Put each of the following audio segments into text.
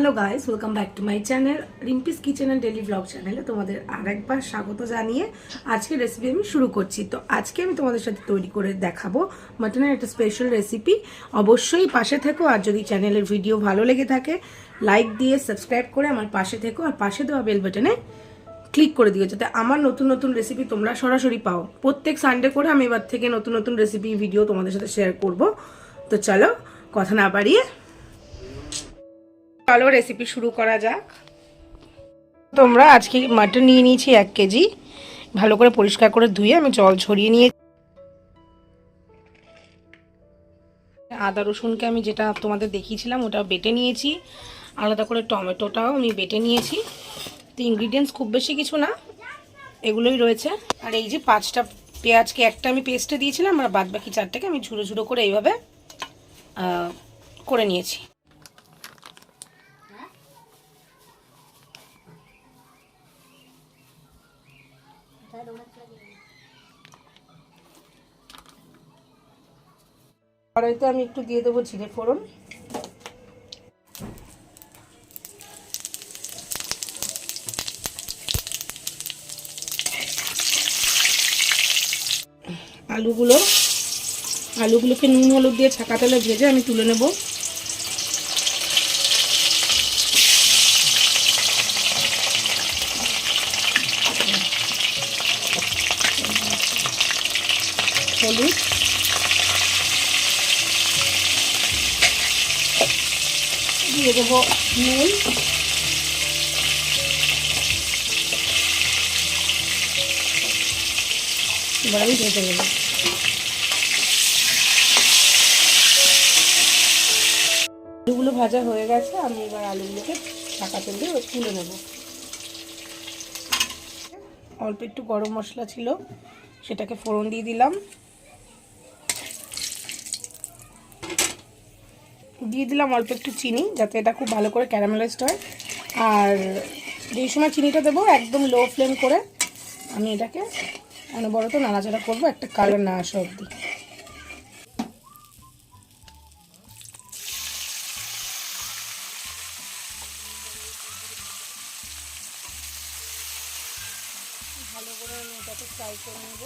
Hello guys, welcome back to my channel Rimpi's kitchen and daily vlog চ্যানেলে তোমাদের আরেকবার স্বাগত জানিয়ে আজকে রেসিপি আমি শুরু করছি। তো আজকে আমি তোমাদের সাথে তৈরি করে দেখাবো মাটনের একটা স্পেশাল রেসিপি। অবশ্যই পাশে থেকো, আর যদি চ্যানেলের ভিডিও ভালো লেগে থাকে লাইক দিয়ে সাবস্ক্রাইব করে আমার পাশে থেকো, আর পাশে দেওয়া বেল বাটনে ক্লিক করে দিও যাতে আমার নতুন নতুন রেসিপি তোমরা সরাসরি পাও। প্রত্যেক সানডে করে আমি এবার থেকে নতুন নতুন রেসিপি ভিডিও তোমাদের সাথে শেয়ার করব। তো চলো কথা না বাড়িয়ে চলো রেসিপি শুরু করা যাক। তোমরা আজকে মাটন নিয়ে নিয়েছি 1 কেজি। ভালো করে পরিষ্কার করে ধুয়ে আমি জল ঝরিয়ে নিয়ে আদা রসুনকে আমি যেটা তোমাদের দেখিয়েছিলাম ওটা বেটে নিয়েছি, আলাদা করে টমেটোটাও আমি বেটে নিয়েছি। তো ইনগ্রিডিয়েন্টস খুব বেশি কিছু না, এগুলোই রয়েছে। আর এই যে 5টা পেঁয়াজকে একটা আমি পেস্টে দিয়েছিলাম, আর বাদ বাকি 4টাকে আমি ঝুড়ো ঝুড়ো করে এইভাবে করে নিয়েছি। কড়াইতে আমি একটু দিয়ে দেবো জিরে ফোড়ন, আলুগুলোকে নুন হলুদ দিয়ে ছাকা তেলে ভেজে আমি তুলে নেব। হলুদ, দিয়ে দেবো নুন, এবার আমি ভেজে নেব। আলুগুলো ভাজা হয়ে গেছে, আমি এবার আলুগুলোকে ছাকা তেল দিয়ে তুলে নেব। অল্প একটু গরম মশলা ছিল, সেটাকে ফোড়ন দিয়ে দিলাম। দিয়ে দিলাম অল্প একটু চিনি, যাতে এটা খুব ভালো করে ক্যারামেলাইজড হয়। আর যেই সময় চিনিটা দেবো একদম লো ফ্লেম করে আমি এটাকে অনবরত নাড়াচাড়া করবো, একটা কালার না আসা অবধি। ভালো করে আমি এটাকে ফ্রাই করে নেব।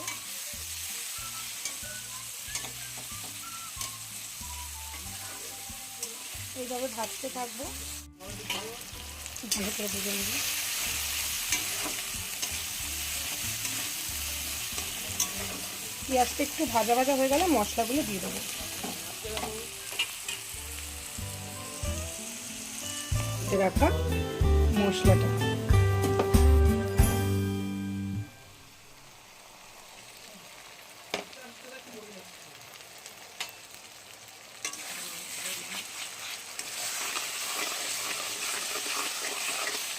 এইভাবে ভাজতে থাকবো, ভালো করে ভেজে নেব। পেঁয়াজটা একটু ভাজা ভাজা হয়ে গেলে মশলাগুলো দিয়ে দেবো। রাখা মশলাটা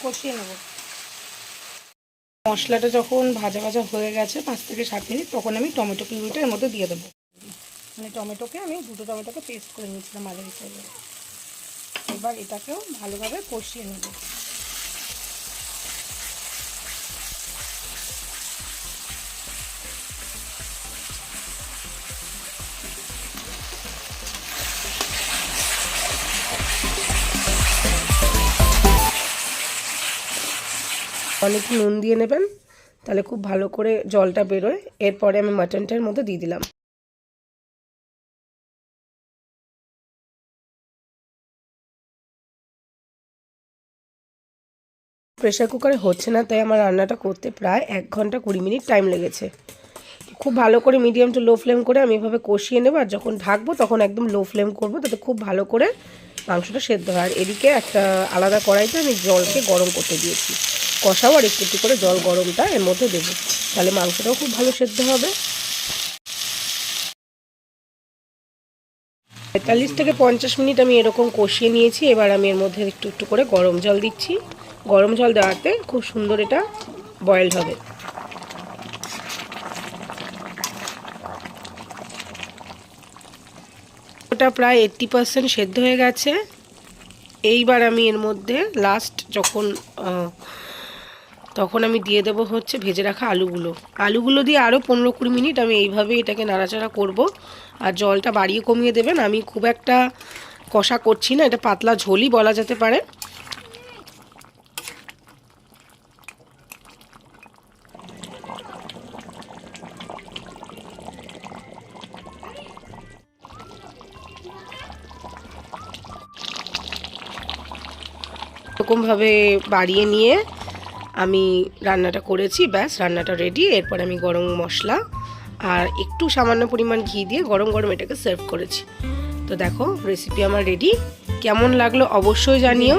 কষিয়ে নেব। মশলাটা যখন ভাজা ভাজা হয়ে গেছে 5 থেকে 7 মিনিট, তখন আমি টমেটো পিউরিটা এর মধ্যে দিয়ে দেবো। মানে টমেটোকে আমি 2টো টমেটোকে পেস্ট করে নিয়েছিলাম মাঝারি হিসেবে। এবার এটাকেও ভালোভাবে কষিয়ে নেব। অনেক নুন দিয়ে নেবেন, তাহলে খুব ভালো করে জলটা বেরোয়। এরপরে আমি মাটনটার মধ্যে দিয়ে দিলাম। প্রেশার কুকারে হচ্ছে না, তাই আমার রান্নাটা করতে প্রায় 1 ঘন্টা 20 মিনিট টাইম লেগেছে। খুব ভালো করে মিডিয়াম টু লো ফ্লেম করে আমি এভাবে কষিয়ে নেব, আর যখন ঢাকবো তখন একদম লো ফ্লেম করবো, তাতে খুব ভালো করে মাংসটা সেদ্ধ হয়। আর এদিকে একটা আলাদা কড়াইতে আমি জলকে গরম করতে দিয়েছি। কষাও আর একটু একটু করে জল গরমটা এর মধ্যে দেবো, তাহলে মাংসটাও খুব ভালো সেদ্ধ হবে। 45 থেকে 50 মিনিট আমি এরকম কষিয়ে নিয়েছি। এবার আমি এর মধ্যে একটু একটু করে গরম জল দিচ্ছি। গরম জল দেওয়াতে খুব সুন্দর এটা বয়েলড হবে। ওটা প্রায় 80% সেদ্ধ হয়ে গেছে। এইবার আমি এর মধ্যে লাস্ট তখন আমি দিয়ে দেবো হচ্ছে ভেজে রাখা আলুগুলো দিয়ে আরও 15-20 মিনিট আমি এইভাবে এটাকে নাড়াচাড়া করব। আর জলটা বাড়িয়ে কমিয়ে দেবেন, আমি খুব একটা কষা করছি না, এটা পাতলা ঝোলই বলা যেতে পারে। এরকমভাবে বাড়িয়ে নিয়ে আমি রান্নাটা করেছি, ব্যাস রান্নাটা রেডি। এরপর আমি গরম মশলা আর একটু সামান্য পরিমাণ ঘি দিয়ে গরম গরম এটাকে সার্ভ করেছি। তো দেখো রেসিপি আমার রেডি। কেমন লাগলো অবশ্যই জানিও।